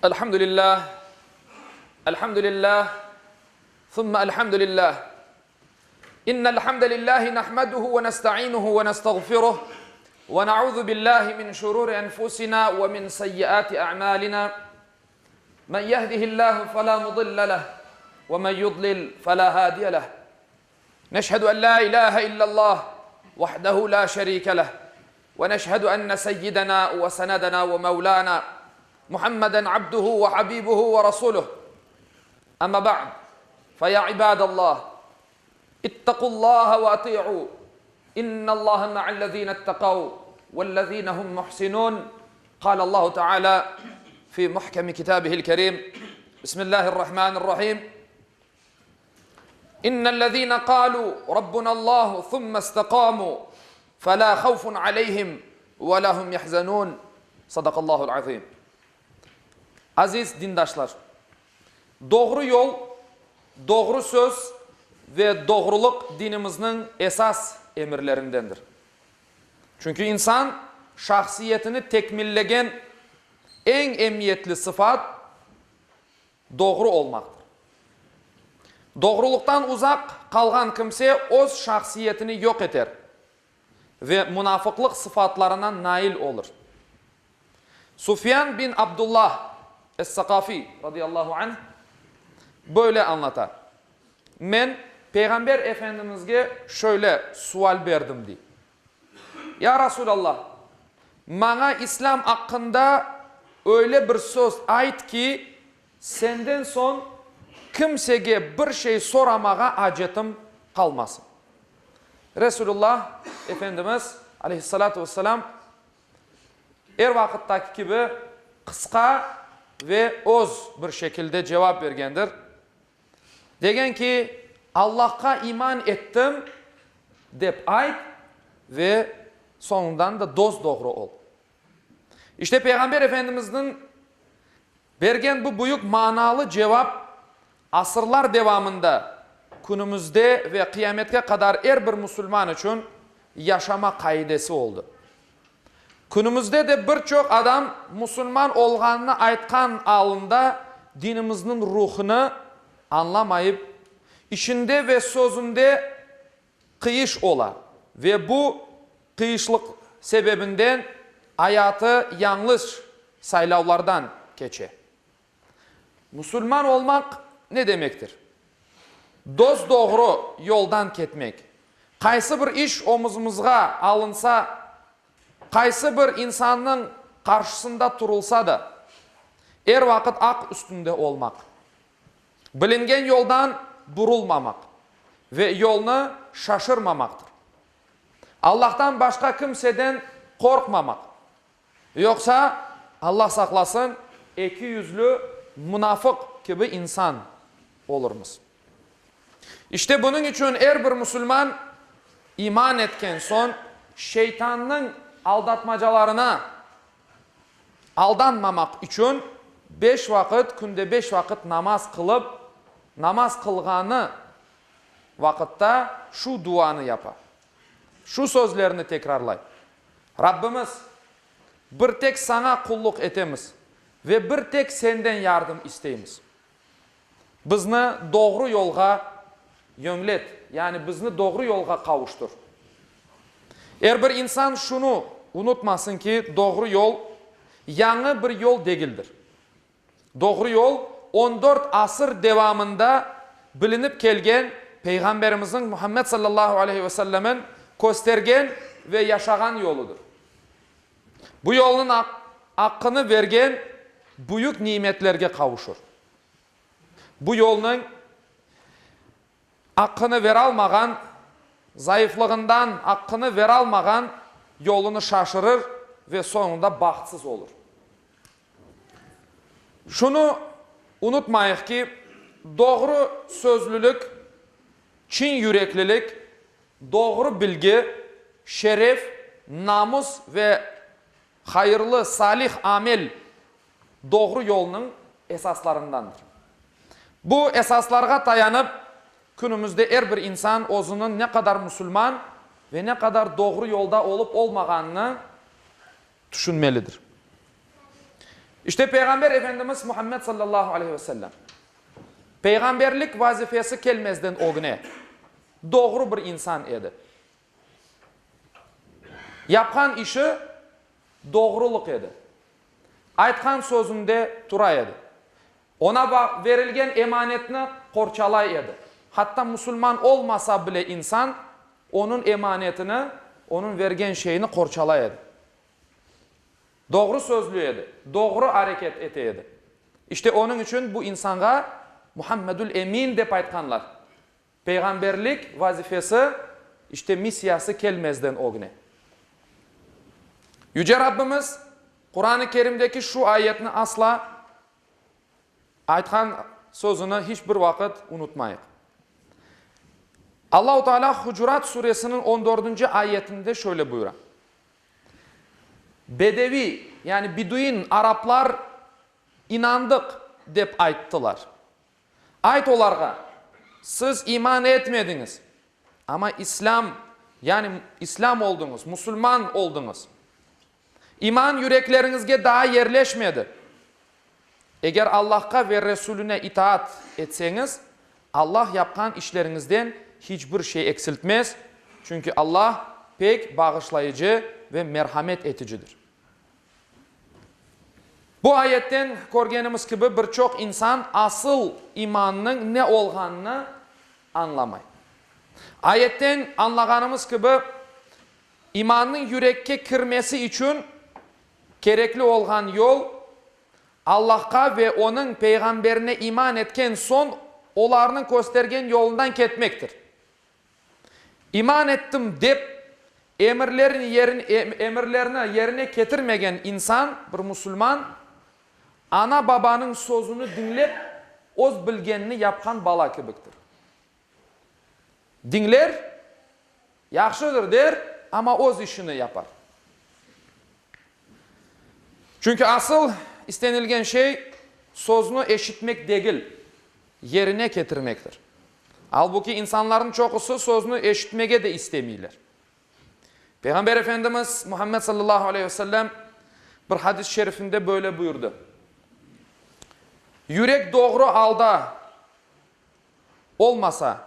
Elhamdülillah, elhamdülillah, thumma elhamdülillah. İnnel hamdelellahi nahmaduhu ve nesta'inuhu ve nestağfiruh ve na'udzu billahi min şururi enfusina ve min sayyiati a'malina. Men yehdihillahu fela mudille leh ve men yudlil fela hadiye leh. Neşhedü en la ilahe illallah vahdehu la şerike leh ve neşhedü enne seyyidena ve senedena ve mevlana Muhammeden abduhu ve habibuhu ve rasuluh. Ama ba'd. Feya ibadallah. İttakullaha ve ati'u. İnnallaha ma'allezine ettekav vellezine hum muhsinun. Kâlallahu Teala fi muhkemi kitabihil kerim. Bismillahirrahmanirrahim. İnnellezine kâlu Rabbunallahu thumme istekamu felâ khawfun aleyhim ve lahum yahzanun. Sadakallahul azim. Aziz dindaşlar, doğru yol, doğru söz ve doğruluk dinimizin esas emirlerindendir. Çünkü insan şahsiyetini tekmillegen en emniyetli sıfat doğru olmaktır. Doğruluktan uzak kalgan kimse öz şahsiyetini yok eder ve münafıklık sıfatlarına nail olur. Sufyan bin Abdullah Es-Sakafi radıyallahu anh böyle anlatar. Men Peygamber Efendimiz'e şöyle sual verdim diye. Ya Resulallah, bana İslam hakkında öyle bir söz ait ki senden son kimseye bir şey soramağa acetim kalmasın. Resulullah Efendimiz aleyhissalatu vesselam her vakittaki gibi kıska ve öz bir şekilde cevap vergendir. Degen ki Allah'a iman ettim dep ayt ve sonundan da dosdoğru ol. İşte Peygamber Efendimiz'in bergen bu büyük manalı cevap asırlar devamında günümüzde ve kıyamete kadar her bir Müslüman için yaşama kaidesi oldu. Günümüzde de birçok adam Müslüman olganını aytkan alında dinimizin ruhunu anlamayıp işinde ve sözünde kıyış ola ve bu kıyışlık sebebinden hayatı yanlış saylavlardan geçe. Müslüman olmak ne demektir? Dosdoğru yoldan ketmek. Kaysı bir iş omuzumuzga alınsa, kaysı bir insanın karşısında turulsa da her vakit ak üstünde olmak. Bilingen yoldan burulmamak ve yolunu şaşırmamaktır. Allah'tan başka kimseden korkmamak. Yoksa Allah saklasın iki yüzlü münafık gibi insan oluruz. İşte bunun için her bir Müslüman iman etken son şeytanın aldatmacalarına aldanmamak için 5 vakit, günde 5 vakit namaz kılıp, namaz kılganı vakitte şu duanı yapar. Şu sözlerini tekrarlay. Rabbimiz bir tek sana kulluk etemiz ve bir tek senden yardım isteyimiz. Bizni doğru yolga yönlet, yani bizni doğru yolga kavuştur. Eğer bir insan şunu unutmasın ki doğru yol yanı bir yol değildir. Doğru yol 14 asır devamında bilinip kelgen Peygamberimizin Muhammed sallallahu aleyhi ve sellemin göstergen ve yaşagan yoludur. Bu yolun hakkını vergen büyük nimetlerge kavuşur. Bu yolun hakkını veralmagan, zayıflığından hakkını veralmagan yolunu şaşırır ve sonunda bahtsız olur. Şunu unutmayıq ki doğru sözlülük, çin yüreklilik, doğru bilgi, şeref, namus ve hayırlı, salih amel doğru yolunun esaslarındandır. Bu esaslarga dayanıp günümüzde her bir insan özünün ne kadar Müslüman ve ne kadar doğru yolda olup olmağını düşünmelidir. İşte Peygamber Efendimiz Muhammed sallallahu aleyhi ve sellem peygamberlik vazifesi kelmezden o güne doğru bir insan edi. Yapkan işi doğruluk edi. Aytkan sözünde tura edi. Ona verilgen emanetini korçalay edi. Hatta Müslüman olmasa bile insan onun emanetini, onun vergen şeyini korçalay edi. Doğru sözlü edi. Doğru hareket eteydi. İşte onun için bu insana Muhammedül Emin dep aytkanlar. Peygamberlik vazifesi, işte misyası kelmezden o güne. Yüce Rabbimiz Kur'an-ı Kerim'deki şu ayetini asla aytkan sözünü hiçbir vakit unutmayın. Allah-u Teala Hucurat suresinin 14. ayetinde şöyle buyuruyor. Bedevi yani Beduin Araplar inandık dep ayttılar. Ayt olarga siz iman etmediniz ama İslam oldunuz, Müslüman oldunuz. İman yüreklerinizge daha yerleşmedi. Eğer Allah'a ve Resulüne itaat etseniz Allah yapkan işlerinizden hiçbir şey eksiltmez. Çünkü Allah pek bağışlayıcı ve merhamet eticidir. Bu ayetten görgenimiz gibi birçok insan asıl imanının ne olganını anlamay. Ayetten anlaganımız gibi imanın yürekke kirmesi için gerekli olgan yol Allah'a ve onun peygamberine iman etken son olarının göstergen yolundan ketmektir. İman ettim dep emirlerini yerine getirmegen insan, bir Müslüman, ana babanın sözünü dinlep oz bilgenini yapkan bala kibiktir. Dinler, yaxşıdır der ama oz işini yapar. Çünkü asıl istenilgen şey sözünü eşitmek değil, yerine getirmektir. Halbuki insanların çokusu sözünü eşitmege de istemiyorlar. Peygamber Efendimiz Muhammed sallallahu aleyhi ve sellem bir hadis-i şerifinde böyle buyurdu. Yürek doğru alda olmasa,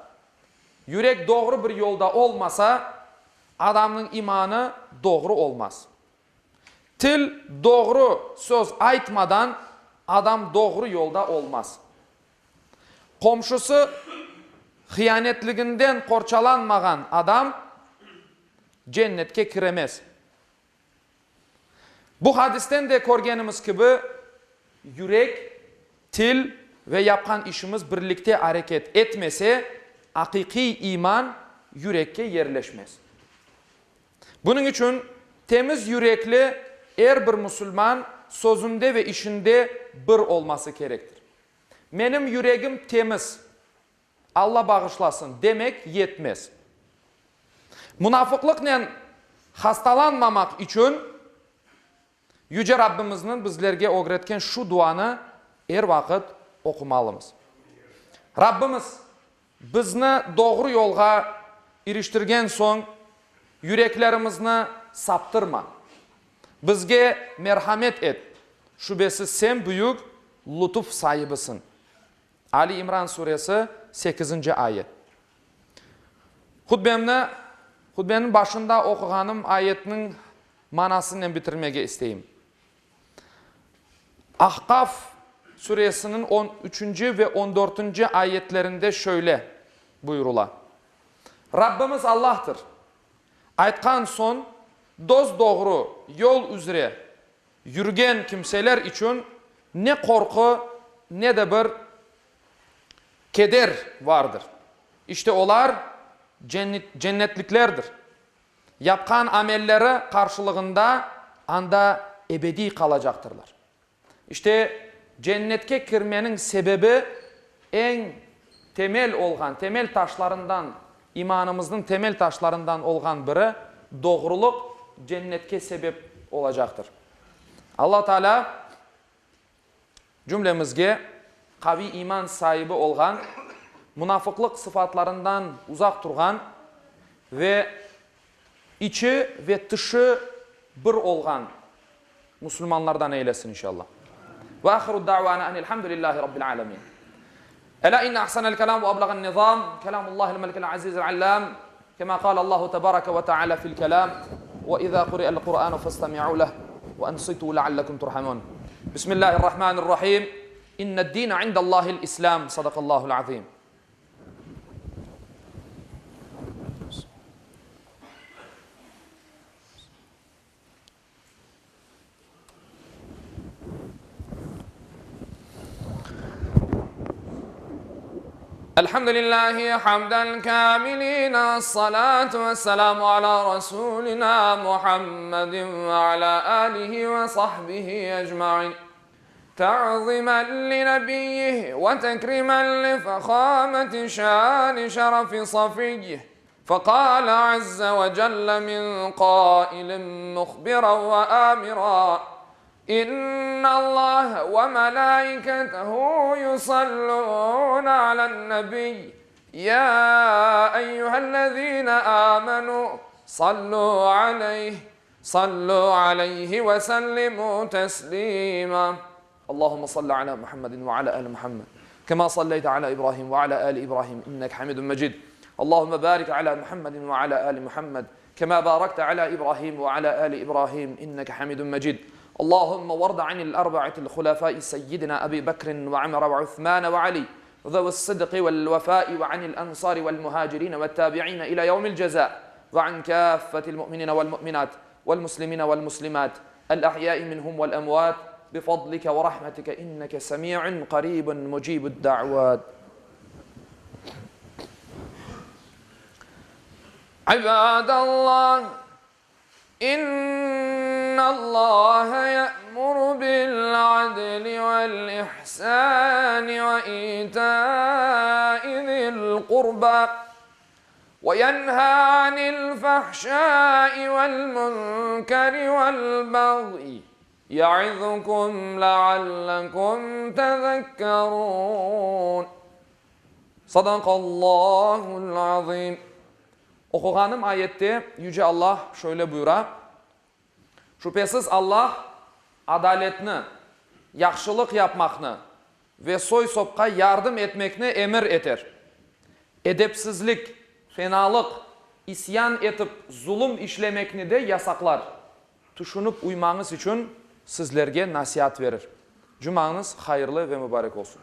yürek doğru bir yolda olmasa adamın imanı doğru olmaz. Til doğru söz aytmadan adam doğru yolda olmaz. Komşusu hıyanetliginden korçalanmagan adam cennetke kiremez. Bu hadisten de görgenimiz gibi yürek, til ve yapkan işimiz birlikte hareket etmese hakiki iman yürekke yerleşmez. Bunun için temiz yürekli her bir Müslüman sözünde ve işinde bir olması gerektir. Benim yüreğim temiz, Allah bağışlasın demek yetmez. Münafıklıkla hastalanmamak için Yüce Rabbimizin bizlerge öğretken şu duanı her vakit okumalımız. Rabbimiz bizni doğru yolga eriştirgen son yüreklerimizni saptırma. Bizge merhamet et. Şüphesiz sen büyük lütuf sahibisin. Ali İmran suresi 8. ayet. Hutbenin başında okuganım ayetinin manasını bitirmege isteyim. Ahkaf suresinin 13. ve 14. ayetlerinde şöyle buyurula. Rabbimiz Allah'tır. Aytkan son doz doğru yol üzere yürüyen kimseler için ne korku ne de bir keder vardır. İşte onlar cennetliklerdir. Yapkan amelleri karşılığında anda ebedi kalacaktırlar. İşte cennetke kirmenin sebebi en temel taşlarından, imanımızın temel taşlarından olan biri doğruluk cennetke sebep olacaktır. Allah Teala cümlemizge kavi iman sahibi olan, münafıklık sıfatlarından uzak durgan ve içi ve dışı bir olan Müslümanlardan eylesin inşallah. وآخر الدعوانا أن الحمد لله رب العالمين. ألا إن أحسن الكلام وأبلغ النظام كلام الله الملك العزيز العلام، كما قال الله تبارك وتعالى في الكلام: وإذا قرئ القرآن فاستمعوا له وأنصتوا لعلكم ترحمون. بسم الله الرحمن الرحيم. إن الدين عند الله الإسلام. صدق الله العظيم. الحمد لله حمد الكاملين، الصلاة والسلام على رسولنا محمد وعلى آله وصحبه أجمعين، تعظيما لنبيه وتكريما لفخامة شان شرف صفيه. فقال عز وجل من قائل مخبرا وآمرا: إن الله وملائكته يصلون على النبي يا أيها الذين آمنوا صلوا عليه وسلموا تسليما. اللهم صل على محمد وعلى آل محمد كما صليت على إبراهيم وعلى آل إبراهيم إنك حميد مجيد. اللهم بارك على محمد وعلى آل محمد كما باركت على إبراهيم وعلى آل إبراهيم إنك حميد مجيد. اللهم وارض عن الأربعة الخلفاء سيدنا أبي بكر وعمر وعثمان وعلي ذوي الصدق والوفاء، وعن الأنصار والمهاجرين والتابعين إلى يوم الجزاء، وعن كافة المؤمنين والمؤمنات والمسلمين والمسلمات الأحياء منهم والأموات بفضلك ورحمتك إنك سميع قريب مجيب الدعوات. عباد الله، إن الله يأمر بالعدل والإحسان وإيتاء ذي القربى وينهى عن الفحشاء والمنكر والبغي يعظكم لعلكم تذكرون. صدق الله العظيم. Okuğanım ayette Yüce Allah şöyle buyurar: şüphesiz Allah adaletini, yaxşılık yapmakını ve soy sopka yardım etmekini emir eter. Edepsizlik, fenalık, isyan etip zulüm işlemekini de yasaklar. Düşünüp uymanız için sizlerge nasihat verir. Cumanız hayırlı ve mübarek olsun.